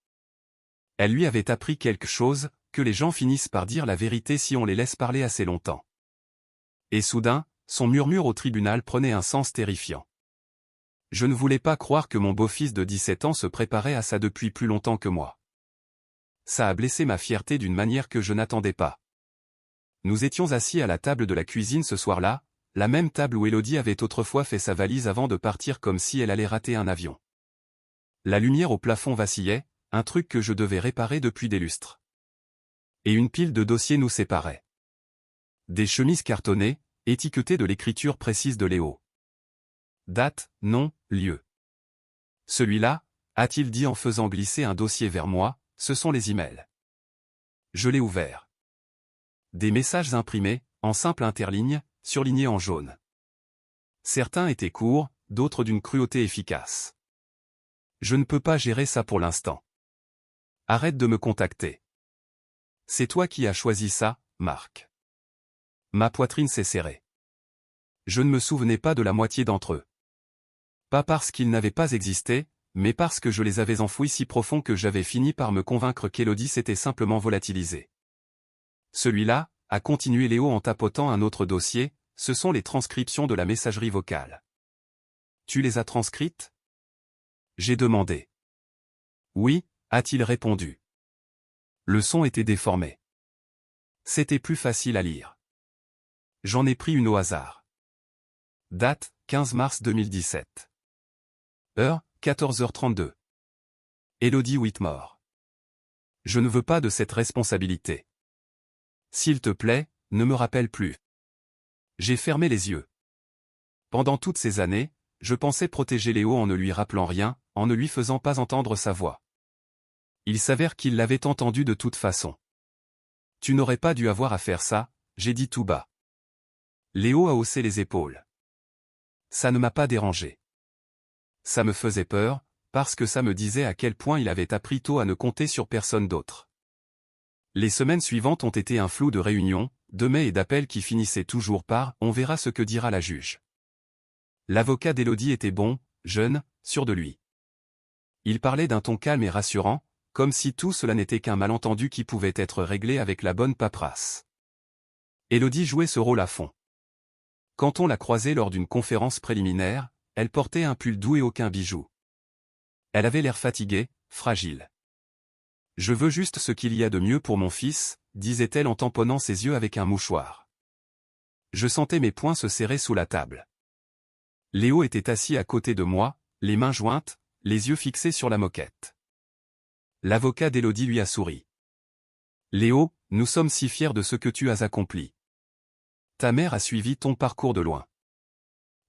Elle lui avait appris quelque chose, que les gens finissent par dire la vérité si on les laisse parler assez longtemps. Et soudain, son murmure au tribunal prenait un sens terrifiant. Je ne voulais pas croire que mon beau-fils de 17 ans se préparait à ça depuis plus longtemps que moi. Ça a blessé ma fierté d'une manière que je n'attendais pas. Nous étions assis à la table de la cuisine ce soir-là, la même table où Élodie avait autrefois fait sa valise avant de partir comme si elle allait rater un avion. La lumière au plafond vacillait, un truc que je devais réparer depuis des lustres. Et une pile de dossiers nous séparait. Des chemises cartonnées, étiquetées de l'écriture précise de Léo. Date, nom, lieu. Celui-là, a-t-il dit en faisant glisser un dossier vers moi, ce sont les emails. Je l'ai ouvert. Des messages imprimés, en simple interligne, surlignés en jaune. Certains étaient courts, d'autres d'une cruauté efficace. Je ne peux pas gérer ça pour l'instant. Arrête de me contacter. C'est toi qui as choisi ça, Marc. Ma poitrine s'est serrée. Je ne me souvenais pas de la moitié d'entre eux. Pas parce qu'ils n'avaient pas existé, mais parce que je les avais enfouis si profond que j'avais fini par me convaincre qu'Élodie s'était simplement volatilisée. Celui-là, a continué Léo en tapotant un autre dossier, ce sont les transcriptions de la messagerie vocale. Tu les as transcrites? J'ai demandé. Oui, a-t-il répondu. Le son était déformé. C'était plus facile à lire. J'en ai pris une au hasard. Date, 15 mars 2017. Heure, 14h32. Élodie Whitmore. Je ne veux pas de cette responsabilité. S'il te plaît, ne me rappelle plus. J'ai fermé les yeux. Pendant toutes ces années, je pensais protéger Léo en ne lui rappelant rien, en ne lui faisant pas entendre sa voix. Il s'avère qu'il l'avait entendu de toute façon. Tu n'aurais pas dû avoir à faire ça, j'ai dit tout bas. Léo a haussé les épaules. Ça ne m'a pas dérangé. Ça me faisait peur, parce que ça me disait à quel point il avait appris tôt à ne compter sur personne d'autre. Les semaines suivantes ont été un flou de réunions, de mails et d'appels qui finissaient toujours par « on verra ce que dira la juge ». L'avocat d'Élodie était bon, jeune, sûr de lui. Il parlait d'un ton calme et rassurant, comme si tout cela n'était qu'un malentendu qui pouvait être réglé avec la bonne paperasse. Élodie jouait ce rôle à fond. Quand on l'a croisée lors d'une conférence préliminaire, elle portait un pull doux et aucun bijou. Elle avait l'air fatiguée, fragile. « Je veux juste ce qu'il y a de mieux pour mon fils », disait-elle en tamponnant ses yeux avec un mouchoir. Je sentais mes poings se serrer sous la table. Léo était assis à côté de moi, les mains jointes, les yeux fixés sur la moquette. L'avocat d'Élodie lui a souri. « Léo, nous sommes si fiers de ce que tu as accompli. Ta mère a suivi ton parcours de loin. »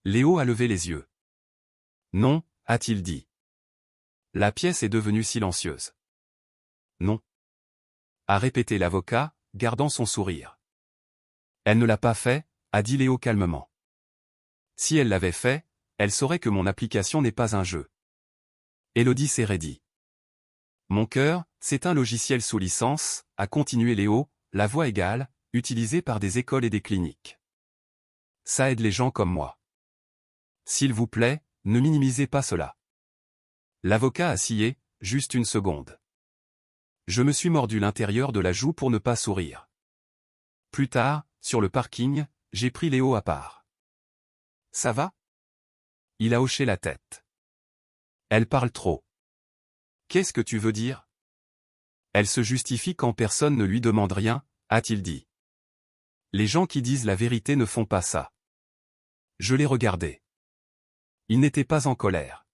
Léo a levé les yeux. « Non, a-t-il dit. » La pièce est devenue silencieuse. « Non. » a répété l'avocat, gardant son sourire. « Elle ne l'a pas fait, » a dit Léo calmement. « Si elle l'avait fait, elle saurait que mon application n'est pas un jeu. » Élodie s'est raidie. « Mon cœur, c'est un logiciel sous licence, » a continué Léo, la voix égale, utilisé par des écoles et des cliniques. Ça aide les gens comme moi. S'il vous plaît, ne minimisez pas cela. L'avocat a scié, juste une seconde. Je me suis mordu l'intérieur de la joue pour ne pas sourire. Plus tard, sur le parking, j'ai pris Léo à part. Ça va? Il a hoché la tête. Elle parle trop. Qu'est-ce que tu veux dire? Elle se justifie quand personne ne lui demande rien, a-t-il dit. Les gens qui disent la vérité ne font pas ça. Je l'ai regardé. Il n'était pas en colère.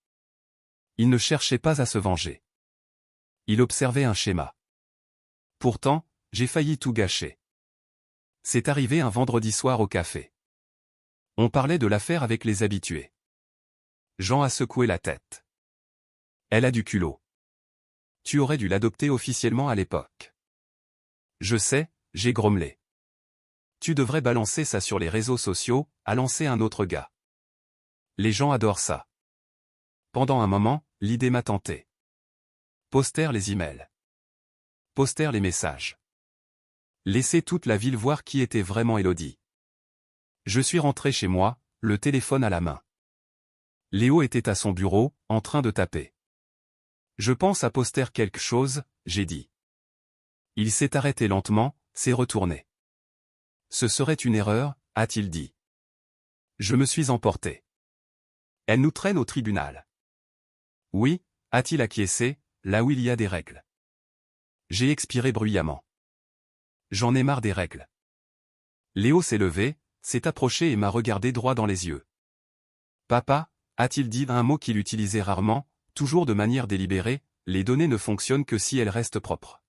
Il ne cherchait pas à se venger. Il observait un schéma. Pourtant, j'ai failli tout gâcher. C'est arrivé un vendredi soir au café. On parlait de l'affaire avec les habitués. Jean a secoué la tête. Elle a du culot. Tu aurais dû l'adopter officiellement à l'époque. Je sais, j'ai grommelé. Tu devrais balancer ça sur les réseaux sociaux, a lancé un autre gars. Les gens adorent ça. Pendant un moment, l'idée m'a tenté. Poster les emails. Poster les messages. Laisser toute la ville voir qui était vraiment Élodie. Je suis rentré chez moi, le téléphone à la main. Léo était à son bureau, en train de taper. Je pense à poster quelque chose, j'ai dit. Il s'est arrêté lentement, s'est retourné. Ce serait une erreur, a-t-il dit. Je me suis emporté. Elle nous traîne au tribunal. Oui, a-t-il acquiescé, là où il y a des règles. J'ai expiré bruyamment. J'en ai marre des règles. Léo s'est levé, s'est approché et m'a regardé droit dans les yeux. Papa, a-t-il dit un mot qu'il utilisait rarement, toujours de manière délibérée, les données ne fonctionnent que si elles restent propres.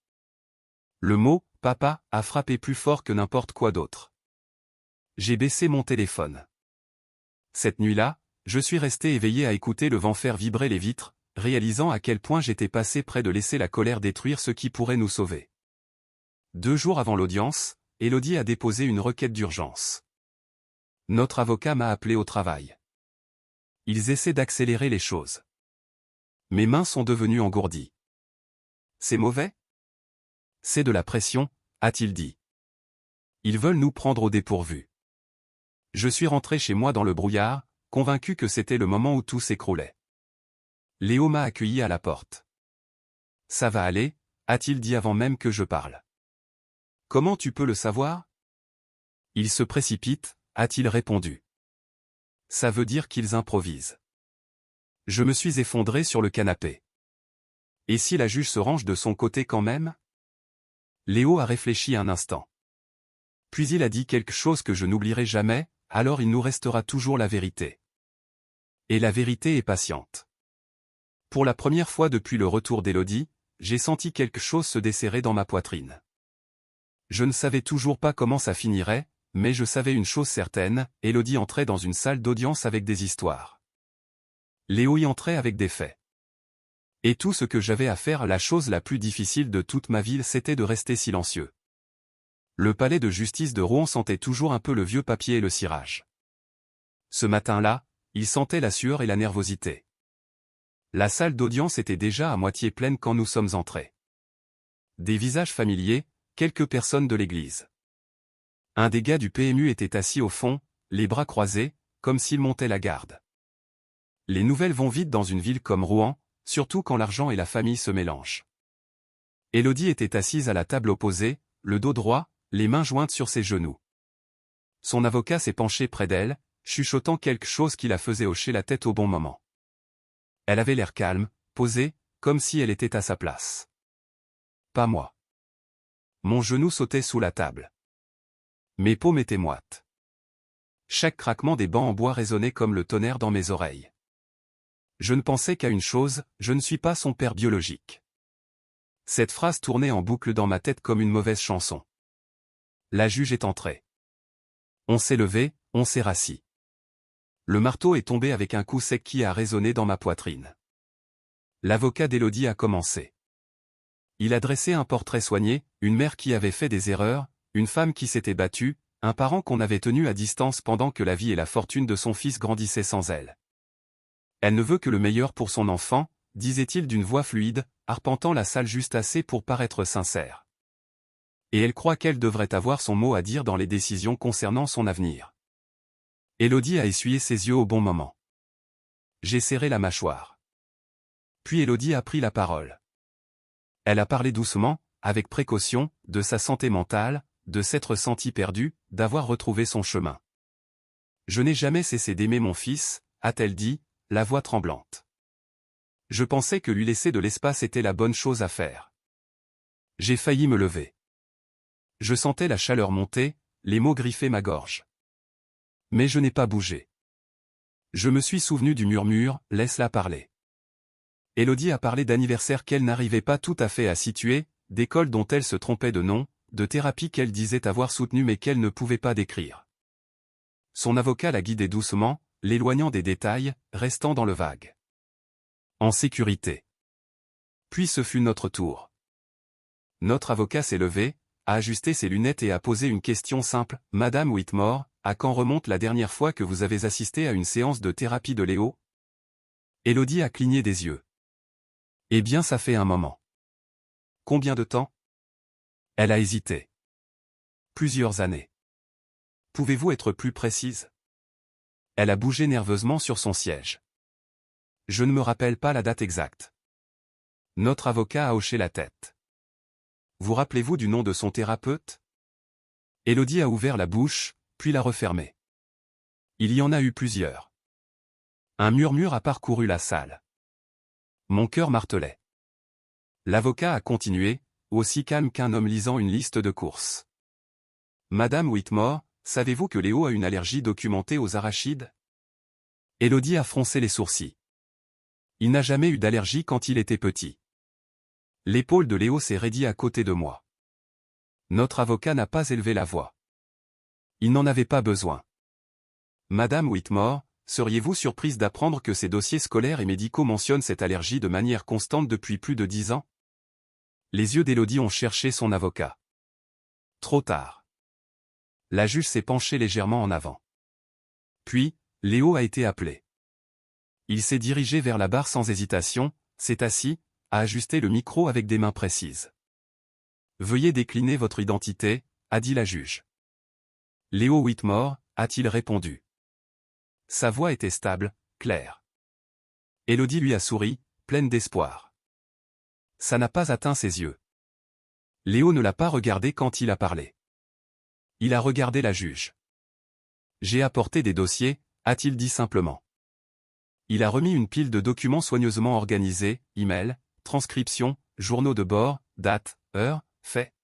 Le mot « papa » a frappé plus fort que n'importe quoi d'autre. J'ai baissé mon téléphone. Cette nuit-là, je suis resté éveillé à écouter le vent faire vibrer les vitres, réalisant à quel point j'étais passé près de laisser la colère détruire ce qui pourrait nous sauver. 2 jours avant l'audience, Élodie a déposé une requête d'urgence. Notre avocat m'a appelé au travail. Ils essaient d'accélérer les choses. Mes mains sont devenues engourdies. C'est mauvais ? C'est de la pression, a-t-il dit. Ils veulent nous prendre au dépourvu. Je suis rentré chez moi dans le brouillard, convaincu que c'était le moment où tout s'écroulait. Léo m'a accueilli à la porte. Ça va aller, a-t-il dit avant même que je parle. Comment tu peux le savoir ? Ils se précipitent, a-t-il répondu. Ça veut dire qu'ils improvisent. Je me suis effondré sur le canapé. Et si la juge se range de son côté quand même ? Léo a réfléchi un instant. Puis il a dit quelque chose que je n'oublierai jamais, alors il nous restera toujours la vérité. Et la vérité est patiente. Pour la première fois depuis le retour d'Élodie, j'ai senti quelque chose se desserrer dans ma poitrine. Je ne savais toujours pas comment ça finirait, mais je savais une chose certaine, Élodie entrait dans une salle d'audience avec des histoires. Léo y entrait avec des faits. Et tout ce que j'avais à faire, la chose la plus difficile de toute ma vie, c'était de rester silencieux. Le palais de justice de Rouen sentait toujours un peu le vieux papier et le cirage. Ce matin-là, il sentait la sueur et la nervosité. La salle d'audience était déjà à moitié pleine quand nous sommes entrés. Des visages familiers, quelques personnes de l'église. Un des gars du PMU était assis au fond, les bras croisés, comme s'il montait la garde. Les nouvelles vont vite dans une ville comme Rouen, surtout quand l'argent et la famille se mélangent. Élodie était assise à la table opposée, le dos droit, les mains jointes sur ses genoux. Son avocat s'est penché près d'elle, chuchotant quelque chose qui la faisait hocher la tête au bon moment. Elle avait l'air calme, posée, comme si elle était à sa place. Pas moi. Mon genou sautait sous la table. Mes paumes étaient moites. Chaque craquement des bancs en bois résonnait comme le tonnerre dans mes oreilles. Je ne pensais qu'à une chose, je ne suis pas son père biologique. Cette phrase tournait en boucle dans ma tête comme une mauvaise chanson. La juge est entrée. On s'est levé, on s'est rassis. Le marteau est tombé avec un coup sec qui a résonné dans ma poitrine. L'avocat d'Élodie a commencé. Il a dressé un portrait soigné, une mère qui avait fait des erreurs, une femme qui s'était battue, un parent qu'on avait tenu à distance pendant que la vie et la fortune de son fils grandissaient sans elle. Elle ne veut que le meilleur pour son enfant, disait-il d'une voix fluide, arpentant la salle juste assez pour paraître sincère. Et elle croit qu'elle devrait avoir son mot à dire dans les décisions concernant son avenir. Élodie a essuyé ses yeux au bon moment. J'ai serré la mâchoire. Puis Élodie a pris la parole. Elle a parlé doucement, avec précaution, de sa santé mentale, de s'être sentie perdue, d'avoir retrouvé son chemin. Je n'ai jamais cessé d'aimer mon fils, a-t-elle dit, la voix tremblante. Je pensais que lui laisser de l'espace était la bonne chose à faire. J'ai failli me lever. Je sentais la chaleur monter, les mots griffer ma gorge. Mais je n'ai pas bougé. Je me suis souvenu du murmure, laisse-la parler. Élodie a parlé d'anniversaires qu'elle n'arrivait pas tout à fait à situer, d'écoles dont elle se trompait de nom, de thérapies qu'elle disait avoir soutenues mais qu'elle ne pouvait pas décrire. Son avocat la guidait doucement, l'éloignant des détails, restant dans le vague. En sécurité. Puis ce fut notre tour. Notre avocat s'est levé, a ajusté ses lunettes et a posé une question simple. « Madame Whitmore, à quand remonte la dernière fois que vous avez assisté à une séance de thérapie de Léo ?» Élodie a cligné des yeux. « Eh bien ça fait un moment. » « Combien de temps ?» Elle a hésité. « Plusieurs années. » « Pouvez-vous être plus précise ?» Elle a bougé nerveusement sur son siège. « Je ne me rappelle pas la date exacte. » Notre avocat a hoché la tête. « Vous rappelez-vous du nom de son thérapeute ?» Élodie a ouvert la bouche, puis l'a refermée. Il y en a eu plusieurs. Un murmure a parcouru la salle. Mon cœur martelait. L'avocat a continué, aussi calme qu'un homme lisant une liste de courses. « Madame Whitmore, savez-vous que Léo a une allergie documentée aux arachides ?» Élodie a froncé les sourcils. Il n'a jamais eu d'allergie quand il était petit. L'épaule de Léo s'est raidie à côté de moi. Notre avocat n'a pas élevé la voix. Il n'en avait pas besoin. Madame Whitmore, seriez-vous surprise d'apprendre que ses dossiers scolaires et médicaux mentionnent cette allergie de manière constante depuis plus de 10 ans? Les yeux d'Élodie ont cherché son avocat. Trop tard. La juge s'est penchée légèrement en avant. Puis, Léo a été appelé. Il s'est dirigé vers la barre sans hésitation, s'est assis, a ajusté le micro avec des mains précises. « Veuillez décliner votre identité », a dit la juge. « Léo Whitmore », a-t-il répondu. Sa voix était stable, claire. Élodie lui a souri, pleine d'espoir. Ça n'a pas atteint ses yeux. Léo ne l'a pas regardé quand il a parlé. Il a regardé la juge. « J'ai apporté des dossiers », a-t-il dit simplement. Il a remis une pile de documents soigneusement organisés, emails, transcriptions, journaux de bord, dates, heures, faits.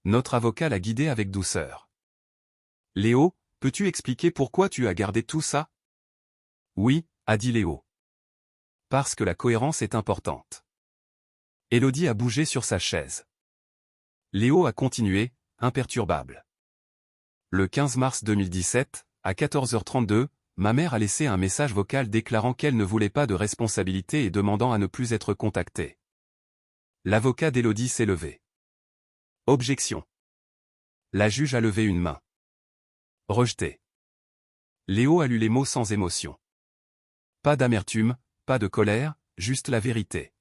Notre avocat l'a guidé avec douceur. « Léo, peux-tu expliquer pourquoi tu as gardé tout ça ?» « Oui », a dit Léo. « Parce que la cohérence est importante. » Élodie a bougé sur sa chaise. Léo a continué, imperturbable. Le 15 mars 2017, à 14h32, ma mère a laissé un message vocal déclarant qu'elle ne voulait pas de responsabilité et demandant à ne plus être contactée. L'avocat d'Élodie s'est levé. Objection. La juge a levé une main. Rejeté. Léo a lu les mots sans émotion. Pas d'amertume, pas de colère, juste la vérité.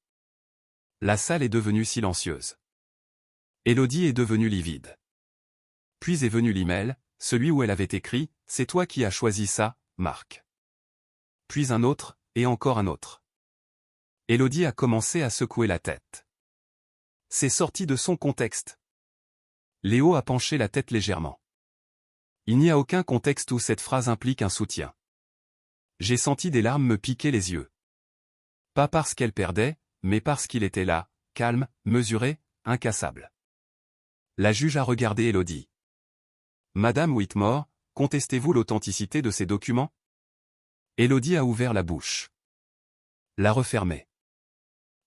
La salle est devenue silencieuse. Élodie est devenue livide. Puis est venu l'email, celui où elle avait écrit « C'est toi qui as choisi ça, Marc ». Puis un autre, et encore un autre. Élodie a commencé à secouer la tête. C'est sorti de son contexte. Léo a penché la tête légèrement. Il n'y a aucun contexte où cette phrase implique un soutien. J'ai senti des larmes me piquer les yeux. Pas parce qu'elle perdait, mais parce qu'il était là, calme, mesuré, incassable. La juge a regardé Élodie. Madame Whitmore, contestez-vous l'authenticité de ces documents? Élodie a ouvert la bouche. La refermée.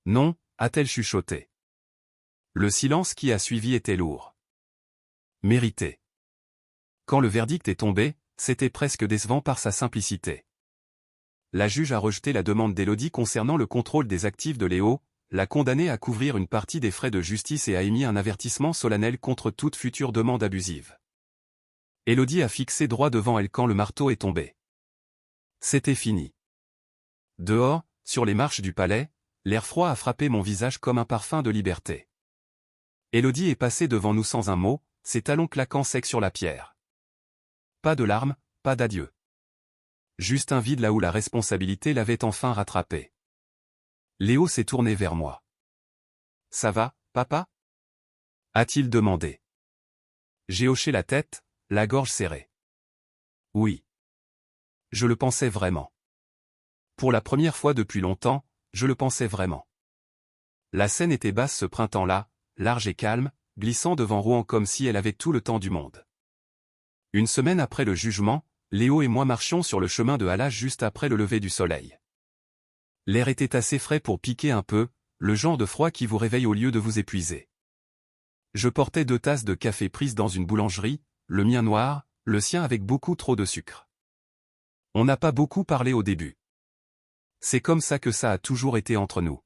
Non, a-t-elle chuchoté. Le silence qui a suivi était lourd. Mérité. Quand le verdict est tombé, c'était presque décevant par sa simplicité. La juge a rejeté la demande d'Élodie concernant le contrôle des actifs de Léo, l'a condamné à couvrir une partie des frais de justice et a émis un avertissement solennel contre toute future demande abusive. Élodie a fixé droit devant elle quand le marteau est tombé. C'était fini. Dehors, sur les marches du palais, l'air froid a frappé mon visage comme un parfum de liberté. Élodie est passée devant nous sans un mot, ses talons claquant secs sur la pierre. Pas de larmes, pas d'adieu. Juste un vide là où la responsabilité l'avait enfin rattrapé. Léo s'est tourné vers moi. « Ça va, papa ?» a-t-il demandé. J'ai hoché la tête, la gorge serrée. Oui. Je le pensais vraiment. Pour la première fois depuis longtemps, je le pensais vraiment. La Seine était basse ce printemps-là, large et calme, glissant devant Rouen comme si elle avait tout le temps du monde. Une semaine après le jugement, Léo et moi marchions sur le chemin de halage juste après le lever du soleil. L'air était assez frais pour piquer un peu, le genre de froid qui vous réveille au lieu de vous épuiser. Je portais 2 tasses de café prises dans une boulangerie, le mien noir, le sien avec beaucoup trop de sucre. On n'a pas beaucoup parlé au début. C'est comme ça que ça a toujours été entre nous.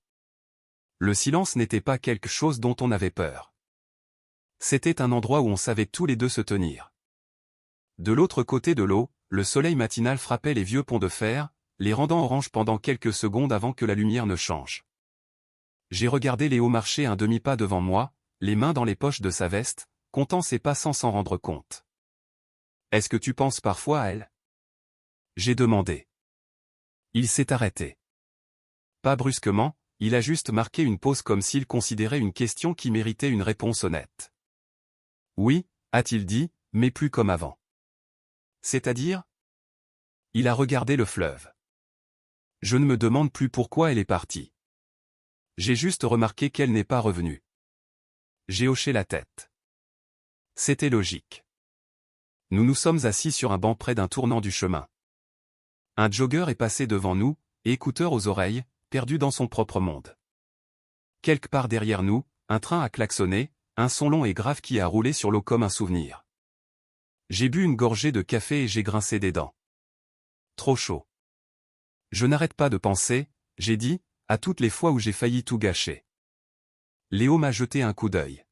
Le silence n'était pas quelque chose dont on avait peur. C'était un endroit où on savait tous les deux se tenir. De l'autre côté de l'eau, le soleil matinal frappait les vieux ponts de fer, les rendant orange pendant quelques secondes avant que la lumière ne change. J'ai regardé Léo marcher un demi-pas devant moi, les mains dans les poches de sa veste, comptant ses pas sans s'en rendre compte. « Est-ce que tu penses parfois à elle ?» J'ai demandé. Il s'est arrêté. Pas brusquement, il a juste marqué une pause comme s'il considérait une question qui méritait une réponse honnête. « Oui, a-t-il dit, mais plus comme avant. » C'est-à-dire ? Il a regardé le fleuve. Je ne me demande plus pourquoi elle est partie. J'ai juste remarqué qu'elle n'est pas revenue. J'ai hoché la tête. C'était logique. Nous nous sommes assis sur un banc près d'un tournant du chemin. Un jogger est passé devant nous, écouteurs aux oreilles, perdu dans son propre monde. Quelque part derrière nous, un train a klaxonné, un son long et grave qui a roulé sur l'eau comme un souvenir. J'ai bu une gorgée de café et j'ai grincé des dents. Trop chaud. Je n'arrête pas de penser, j'ai dit, à toutes les fois où j'ai failli tout gâcher. Léo m'a jeté un coup d'œil.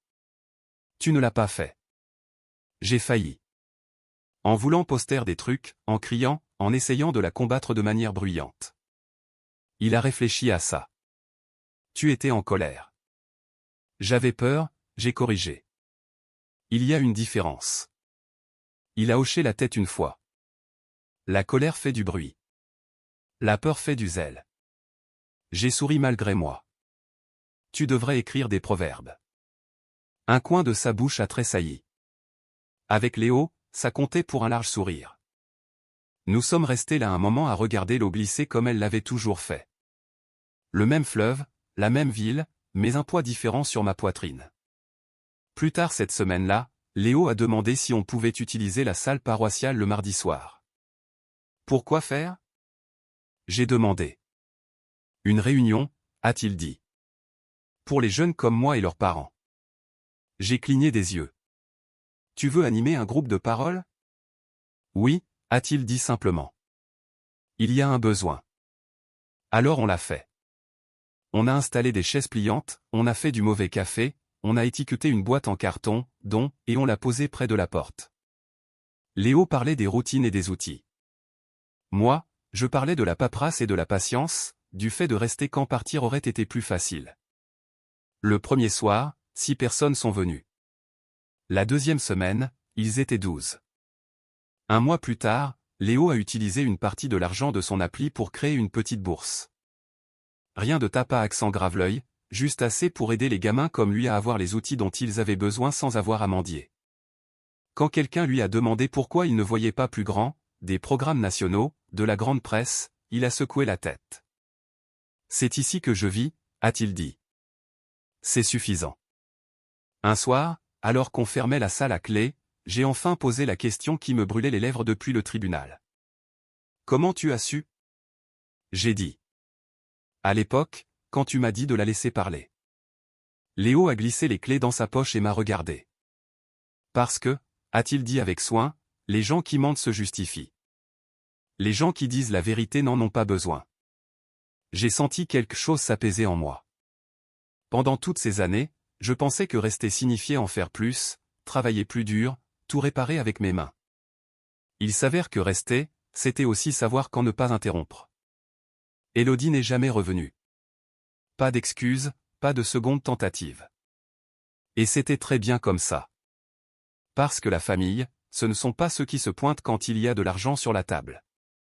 Tu ne l'as pas fait. J'ai failli. En voulant poster des trucs, en criant, en essayant de la combattre de manière bruyante. Il a réfléchi à ça. Tu étais en colère. J'avais peur, j'ai corrigé. Il y a une différence. Il a hoché la tête une fois. La colère fait du bruit. La peur fait du zèle. J'ai souri malgré moi. Tu devrais écrire des proverbes. Un coin de sa bouche a tressailli. Avec Léo, ça comptait pour un large sourire. Nous sommes restés là un moment à regarder l'eau glisser comme elle l'avait toujours fait. Le même fleuve, la même ville, mais un poids différent sur ma poitrine. Plus tard cette semaine-là, Léo a demandé si on pouvait utiliser la salle paroissiale le mardi soir. Pourquoi faire ? J'ai demandé. Une réunion, a-t-il dit. Pour les jeunes comme moi et leurs parents. J'ai cligné des yeux. Tu veux animer un groupe de parole ? Oui, a-t-il dit simplement. Il y a un besoin. Alors on l'a fait. On a installé des chaises pliantes, on a fait du mauvais café, on a étiqueté une boîte en carton, et on l'a posée près de la porte. Léo parlait des routines et des outils. Moi, je parlais de la paperasse et de la patience, du fait de rester quand partir aurait été plus facile. Le premier soir, 6 personnes sont venues. La deuxième semaine, ils étaient 12. Un mois plus tard, Léo a utilisé une partie de l'argent de son appli pour créer une petite bourse. Rien de tape à accent grave-l'œil, juste assez pour aider les gamins comme lui à avoir les outils dont ils avaient besoin sans avoir à mendier. Quand quelqu'un lui a demandé pourquoi il ne voyait pas plus grand, des programmes nationaux, de la grande presse, il a secoué la tête. C'est ici que je vis, a-t-il dit. C'est suffisant. Un soir, alors qu'on fermait la salle à clé, j'ai enfin posé la question qui me brûlait les lèvres depuis le tribunal. Comment tu as su ? J'ai dit. À l'époque, quand tu m'as dit de la laisser parler. Léo a glissé les clés dans sa poche et m'a regardé. Parce que, a-t-il dit avec soin, les gens qui mentent se justifient. Les gens qui disent la vérité n'en ont pas besoin. J'ai senti quelque chose s'apaiser en moi. Pendant toutes ces années, je pensais que rester signifiait en faire plus, travailler plus dur, tout réparer avec mes mains. Il s'avère que rester, c'était aussi savoir quand ne pas interrompre. Élodie n'est jamais revenue. Pas d'excuses, pas de seconde tentative. Et c'était très bien comme ça. Parce que la famille, ce ne sont pas ceux qui se pointent quand il y a de l'argent sur la table.